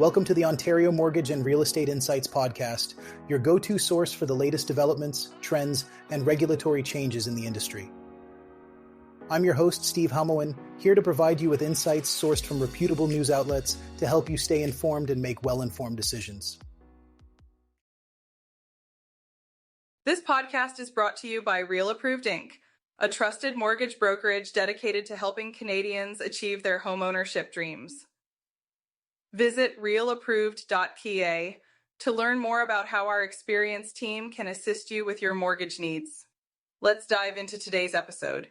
Welcome to the Ontario Mortgage and Real Estate Insights podcast, your go-to source for the latest developments, trends, and regulatory changes in the industry. I'm your host, Steve Hamelin, here to provide you with insights sourced from reputable news outlets to help you stay informed and make well-informed decisions. This podcast is brought to you by Real Approved Inc., a trusted mortgage brokerage dedicated to helping Canadians achieve their homeownership dreams. Visit realapproved.ca to learn more about how our experienced team can assist you with your mortgage needs. Let's dive into today's episode.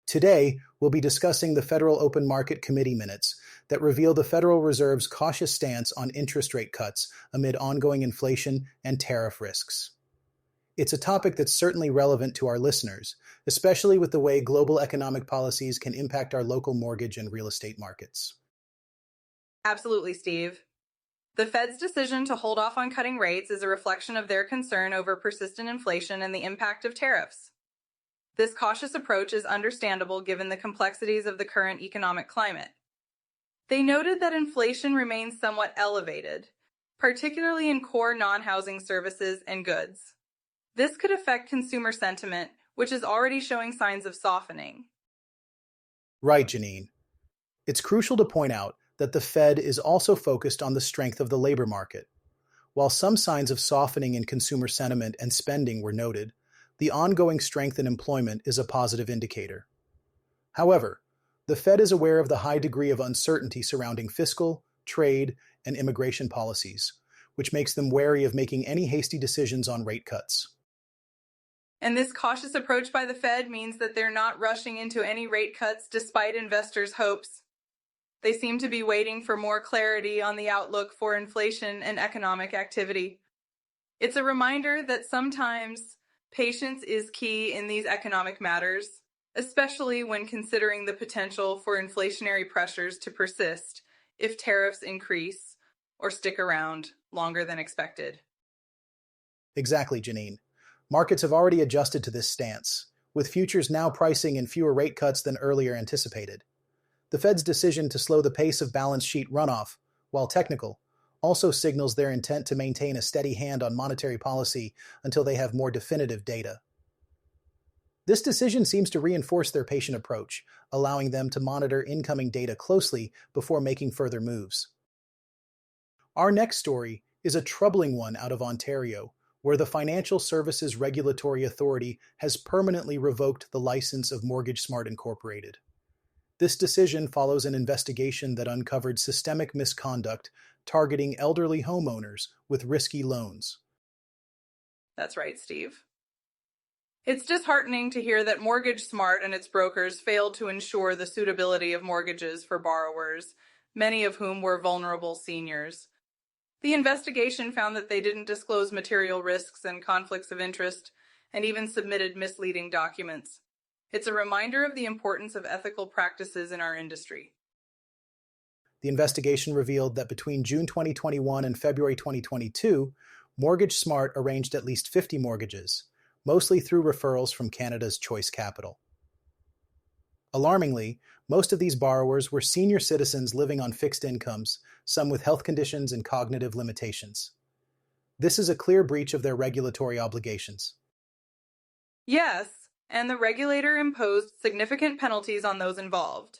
Today, we'll be discussing the Federal Open Market Committee minutes that reveal the Federal Reserve's cautious stance on interest rate cuts amid ongoing inflation and tariff risks. It's a topic that's certainly relevant to our listeners, especially with the way global economic policies can impact our local mortgage and real estate markets. Absolutely, Steve. The Fed's decision to hold off on cutting rates is a reflection of their concern over persistent inflation and the impact of tariffs. This cautious approach is understandable given the complexities of the current economic climate. They noted that inflation remains somewhat elevated, particularly in core non-housing services and goods. This could affect consumer sentiment, which is already showing signs of softening. Right, Janine. It's crucial to point out that the Fed is also focused on the strength of the labor market. While some signs of softening in consumer sentiment and spending were noted, the ongoing strength in employment is a positive indicator. However, the Fed is aware of the high degree of uncertainty surrounding fiscal, trade, and immigration policies, which makes them wary of making any hasty decisions on rate cuts. And this cautious approach by the Fed means that they're not rushing into any rate cuts despite investors' hopes. They seem to be waiting for more clarity on the outlook for inflation and economic activity. It's a reminder that sometimes patience is key in these economic matters, especially when considering the potential for inflationary pressures to persist if tariffs increase or stick around longer than expected. Exactly, Janine. Markets have already adjusted to this stance, with futures now pricing in fewer rate cuts than earlier anticipated. The Fed's decision to slow the pace of balance sheet runoff, while technical, also signals their intent to maintain a steady hand on monetary policy until they have more definitive data. This decision seems to reinforce their patient approach, allowing them to monitor incoming data closely before making further moves. Our next story is a troubling one out of Ontario, where the Financial Services Regulatory Authority has permanently revoked the license of MortgageSmart Incorporated. This decision follows an investigation that uncovered systemic misconduct targeting elderly homeowners with risky loans. That's right, Steve. It's disheartening to hear that MortgageSmart and its brokers failed to ensure the suitability of mortgages for borrowers, many of whom were vulnerable seniors. The investigation found that they didn't disclose material risks and conflicts of interest, and even submitted misleading documents. It's a reminder of the importance of ethical practices in our industry. The investigation revealed that between June 2021 and February 2022, MortgageSmart arranged at least 50 mortgages, mostly through referrals from Canada's Choice Capital. Alarmingly, most of these borrowers were senior citizens living on fixed incomes, some with health conditions and cognitive limitations. This is a clear breach of their regulatory obligations. Yes, and the regulator imposed significant penalties on those involved.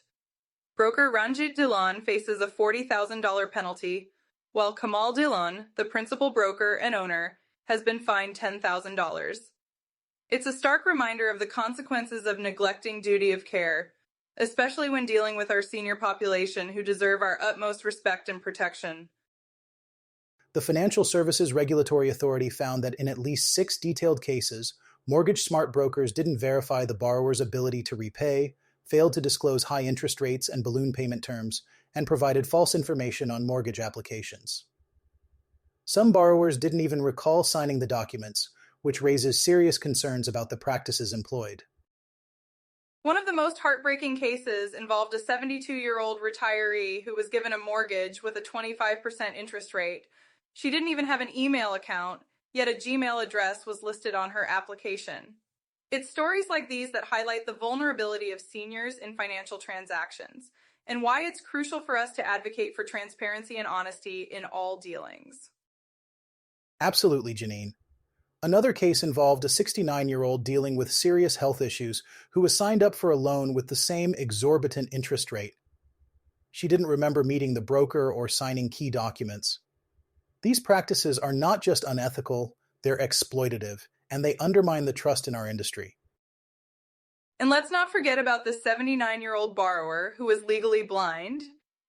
Broker Ranjit Dhillon faces a $40,000 penalty, while Kamal Dhillon, the principal broker and owner, has been fined $10,000. It's a stark reminder of the consequences of neglecting duty of care, especially when dealing with our senior population who deserve our utmost respect and protection. The Financial Services Regulatory Authority found that in at least 6 detailed cases, MortgageSmart brokers didn't verify the borrower's ability to repay, failed to disclose high interest rates and balloon payment terms, and provided false information on mortgage applications. Some borrowers didn't even recall signing the documents, which raises serious concerns about the practices employed. One of the most heartbreaking cases involved a 72-year-old retiree who was given a mortgage with a 25% interest rate. She didn't even have an email account, yet a Gmail address was listed on her application. It's stories like these that highlight the vulnerability of seniors in financial transactions and why it's crucial for us to advocate for transparency and honesty in all dealings. Absolutely, Janine. Another case involved a 69-year-old dealing with serious health issues who was signed up for a loan with the same exorbitant interest rate. She didn't remember meeting the broker or signing key documents. These practices are not just unethical, they're exploitative, and they undermine the trust in our industry. And let's not forget about the 79-year-old borrower who was legally blind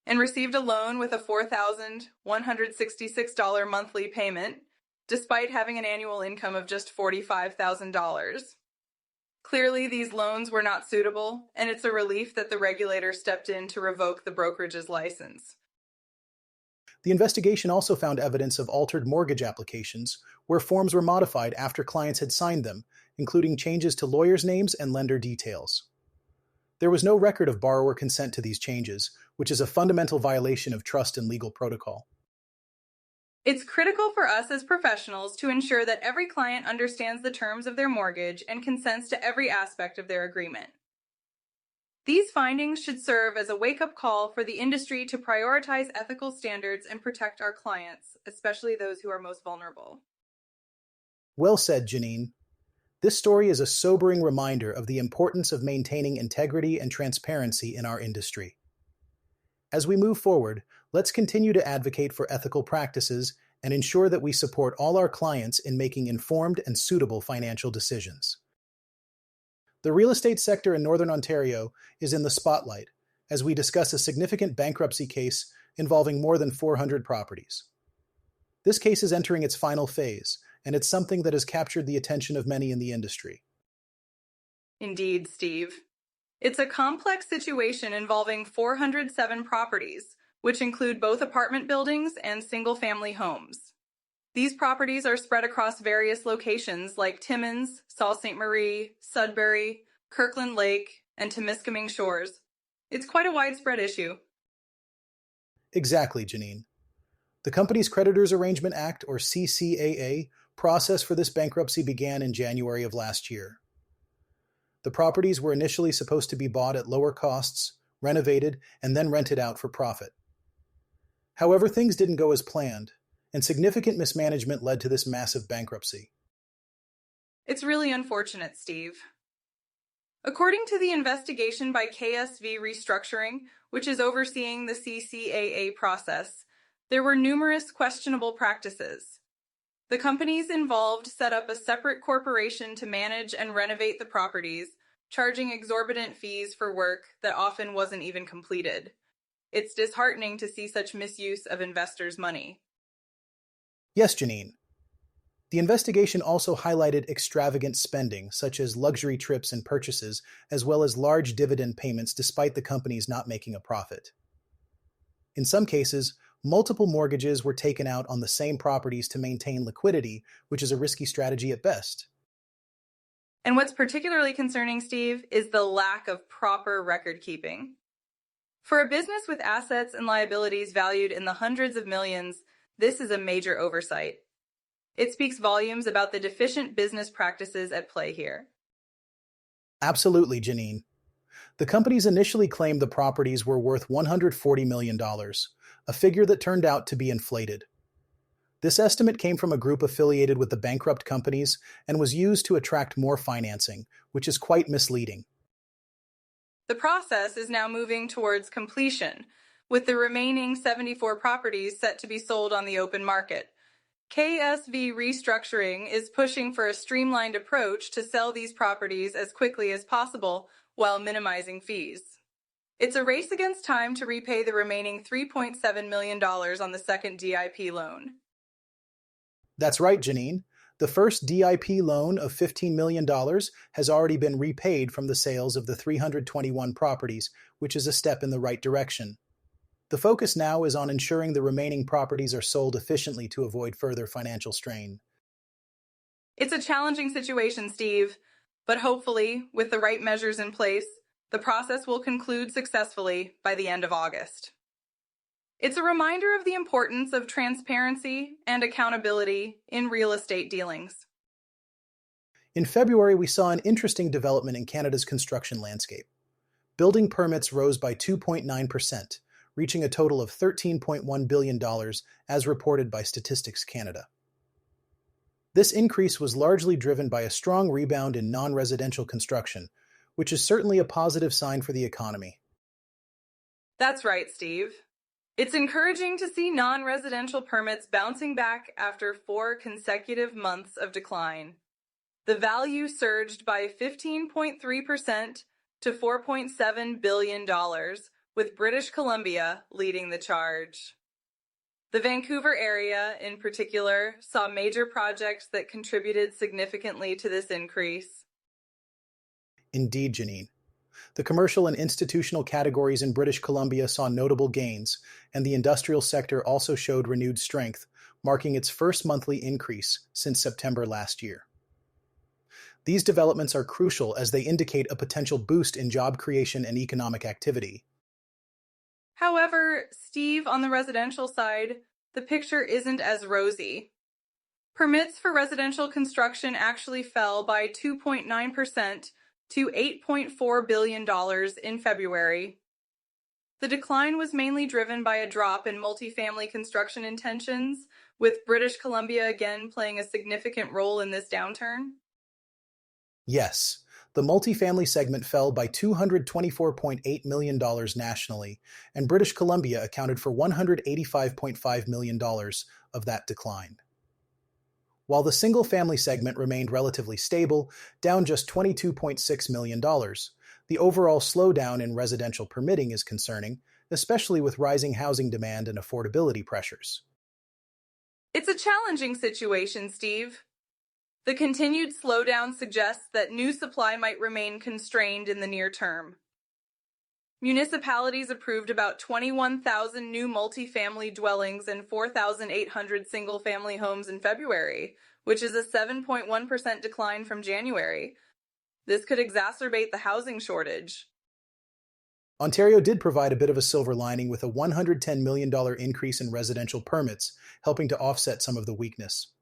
and received a loan with a $4,166 monthly payment, despite having an annual income of just $45,000. Clearly, these loans were not suitable, and it's a relief that the regulator stepped in to revoke the brokerage's license. The investigation also found evidence of altered mortgage applications, where forms were modified after clients had signed them, including changes to lawyers' names and lender details. There was no record of borrower consent to these changes, which is a fundamental violation of trust and legal protocol. It's critical for us as professionals to ensure that every client understands the terms of their mortgage and consents to every aspect of their agreement. These findings should serve as a wake-up call for the industry to prioritize ethical standards and protect our clients, especially those who are most vulnerable. Well said, Janine. This story is a sobering reminder of the importance of maintaining integrity and transparency in our industry. As we move forward, let's continue to advocate for ethical practices and ensure that we support all our clients in making informed and suitable financial decisions. The real estate sector in Northern Ontario is in the spotlight as we discuss a significant bankruptcy case involving more than 400 properties. This case is entering its final phase, and it's something that has captured the attention of many in the industry. Indeed, Steve. It's a complex situation involving 407 properties, which include both apartment buildings and single-family homes. These properties are spread across various locations like Timmins, Sault Ste. Marie, Sudbury, Kirkland Lake, and Temiskaming Shores. It's quite a widespread issue. Exactly, Janine. The Companies Creditors Arrangement Act, or CCAA, process for this bankruptcy began in January of last year. The properties were initially supposed to be bought at lower costs, renovated, and then rented out for profit. However, things didn't go as planned, and significant mismanagement led to this massive bankruptcy. It's really unfortunate, Steve. According to the investigation by KSV Restructuring, which is overseeing the CCAA process, there were numerous questionable practices. The companies involved set up a separate corporation to manage and renovate the properties, charging exorbitant fees for work that often wasn't even completed. It's disheartening to see such misuse of investors' money. Yes, Janine. The investigation also highlighted extravagant spending, such as luxury trips and purchases, as well as large dividend payments despite the companies not making a profit. In some cases, multiple mortgages were taken out on the same properties to maintain liquidity, which is a risky strategy at best. And what's particularly concerning, Steve, is the lack of proper record keeping. For a business with assets and liabilities valued in the hundreds of millions, this is a major oversight. It speaks volumes about the deficient business practices at play here. Absolutely, Janine. The companies initially claimed the properties were worth $140 million, a figure that turned out to be inflated. This estimate came from a group affiliated with the bankrupt companies and was used to attract more financing, which is quite misleading. The process is now moving towards completion, with the remaining 74 properties set to be sold on the open market. KSV Restructuring is pushing for a streamlined approach to sell these properties as quickly as possible while minimizing fees. It's a race against time to repay the remaining $3.7 million on the second DIP loan. That's right, Janine. The first DIP loan of $15 million has already been repaid from the sales of the 321 properties, which is a step in the right direction. The focus now is on ensuring the remaining properties are sold efficiently to avoid further financial strain. It's a challenging situation, Steve, but hopefully, with the right measures in place, the process will conclude successfully by the end of August. It's a reminder of the importance of transparency and accountability in real estate dealings. In February, we saw an interesting development in Canada's construction landscape. Building permits rose by 2.9%, reaching a total of $13.1 billion as reported by Statistics Canada. This increase was largely driven by a strong rebound in non-residential construction, which is certainly a positive sign for the economy. That's right, Steve. It's encouraging to see non-residential permits bouncing back after 4 consecutive months of decline. The value surged by 15.3% to $4.7 billion, with British Columbia leading the charge. The Vancouver area, in particular, saw major projects that contributed significantly to this increase. Indeed, Janine. The commercial and institutional categories in British Columbia saw notable gains, and the industrial sector also showed renewed strength, marking its first monthly increase since September last year. These developments are crucial as they indicate a potential boost in job creation and economic activity. However, Steve, on the residential side, the picture isn't as rosy. Permits for residential construction actually fell by 2.9% to $8.4 billion in February. The decline was mainly driven by a drop in multifamily construction intentions, with British Columbia again playing a significant role in this downturn. Yes, the multifamily segment fell by $224.8 million nationally, and British Columbia accounted for $185.5 million of that decline. While the single-family segment remained relatively stable, down just $22.6 million, the overall slowdown in residential permitting is concerning, especially with rising housing demand and affordability pressures. It's a challenging situation, Steve. The continued slowdown suggests that new supply might remain constrained in the near term. Municipalities approved about 21,000 new multifamily dwellings and 4,800 single-family homes in February, which is a 7.1% decline from January. This could exacerbate the housing shortage. Ontario did provide a bit of a silver lining with a $110 million increase in residential permits, helping to offset some of the weakness.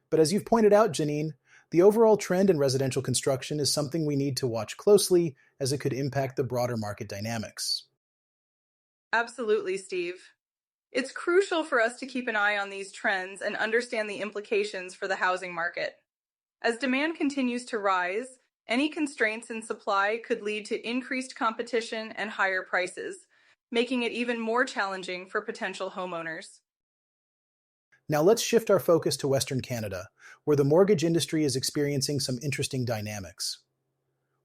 But as you've pointed out, Janine, the overall trend in residential construction is something we need to watch closely as it could impact the broader market dynamics. Absolutely, Steve. It's crucial for us to keep an eye on these trends and understand the implications for the housing market. As demand continues to rise, any constraints in supply could lead to increased competition and higher prices, making it even more challenging for potential homeowners. Now let's shift our focus to Western Canada, where the mortgage industry is experiencing some interesting dynamics.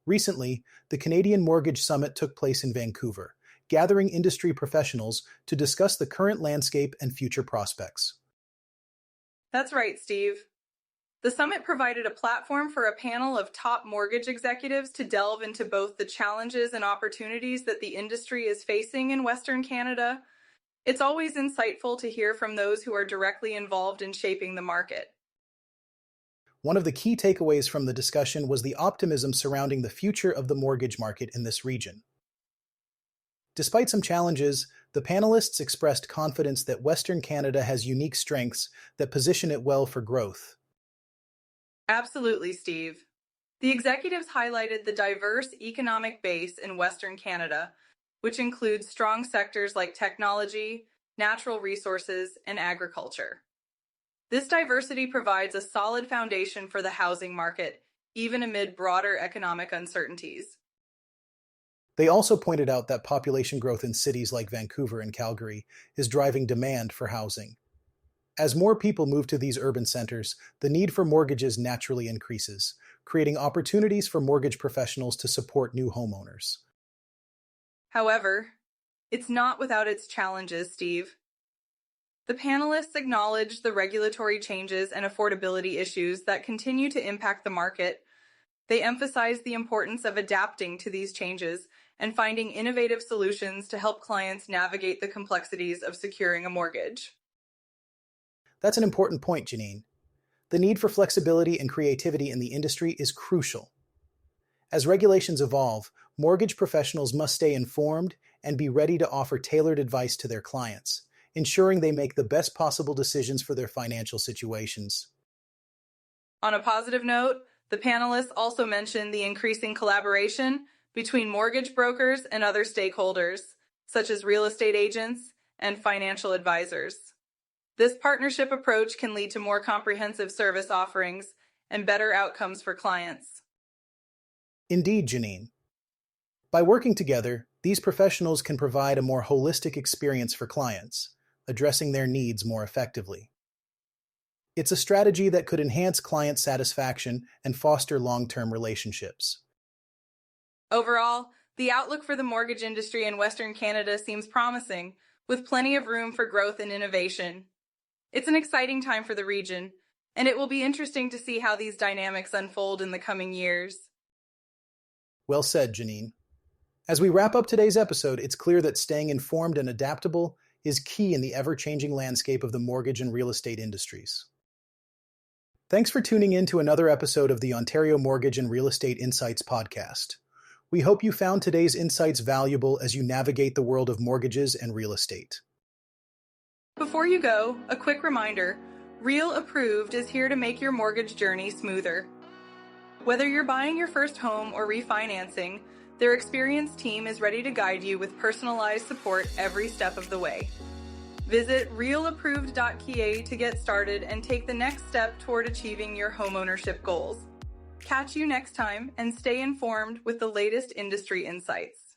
Recently, the Canadian Mortgage Summit took place in Vancouver, gathering industry professionals to discuss the current landscape and future prospects. That's right, Steve. The summit provided a platform for a panel of top mortgage executives to delve into both the challenges and opportunities that the industry is facing in Western Canada. It's always insightful to hear from those who are directly involved in shaping the market. One of the key takeaways from the discussion was the optimism surrounding the future of the mortgage market in this region. Despite some challenges, the panelists expressed confidence that Western Canada has unique strengths that position it well for growth. Absolutely, Steve. The executives highlighted the diverse economic base in Western Canada, which includes strong sectors like technology, natural resources, and agriculture. This diversity provides a solid foundation for the housing market, even amid broader economic uncertainties. They also pointed out that population growth in cities like Vancouver and Calgary is driving demand for housing. As more people move to these urban centers, the need for mortgages naturally increases, creating opportunities for mortgage professionals to support new homeowners. However, it's not without its challenges, Steve. The panelists acknowledged the regulatory changes and affordability issues that continue to impact the market. They emphasized the importance of adapting to these changes and finding innovative solutions to help clients navigate the complexities of securing a mortgage. That's an important point, Janine. The need for flexibility and creativity in the industry is crucial. As regulations evolve, mortgage professionals must stay informed and be ready to offer tailored advice to their clients, ensuring they make the best possible decisions for their financial situations. On a positive note, the panelists also mentioned the increasing collaboration between mortgage brokers and other stakeholders, such as real estate agents and financial advisors. This partnership approach can lead to more comprehensive service offerings and better outcomes for clients. Indeed, Janine. By working together, these professionals can provide a more holistic experience for clients, addressing their needs more effectively. It's a strategy that could enhance client satisfaction and foster long-term relationships. Overall, the outlook for the mortgage industry in Western Canada seems promising, with plenty of room for growth and innovation. It's an exciting time for the region, and it will be interesting to see how these dynamics unfold in the coming years. Well said, Janine. As we wrap up today's episode, it's clear that staying informed and adaptable is key in the ever-changing landscape of the mortgage and real estate industries. Thanks for tuning in to another episode of the Ontario Mortgage and Real Estate Insights podcast. We hope you found today's insights valuable as you navigate the world of mortgages and real estate. Before you go, a quick reminder, Real Approved is here to make your mortgage journey smoother. Whether you're buying your first home or refinancing, their experienced team is ready to guide you with personalized support every step of the way. Visit realapproved.ca to get started and take the next step toward achieving your homeownership goals. Catch you next time and stay informed with the latest industry insights.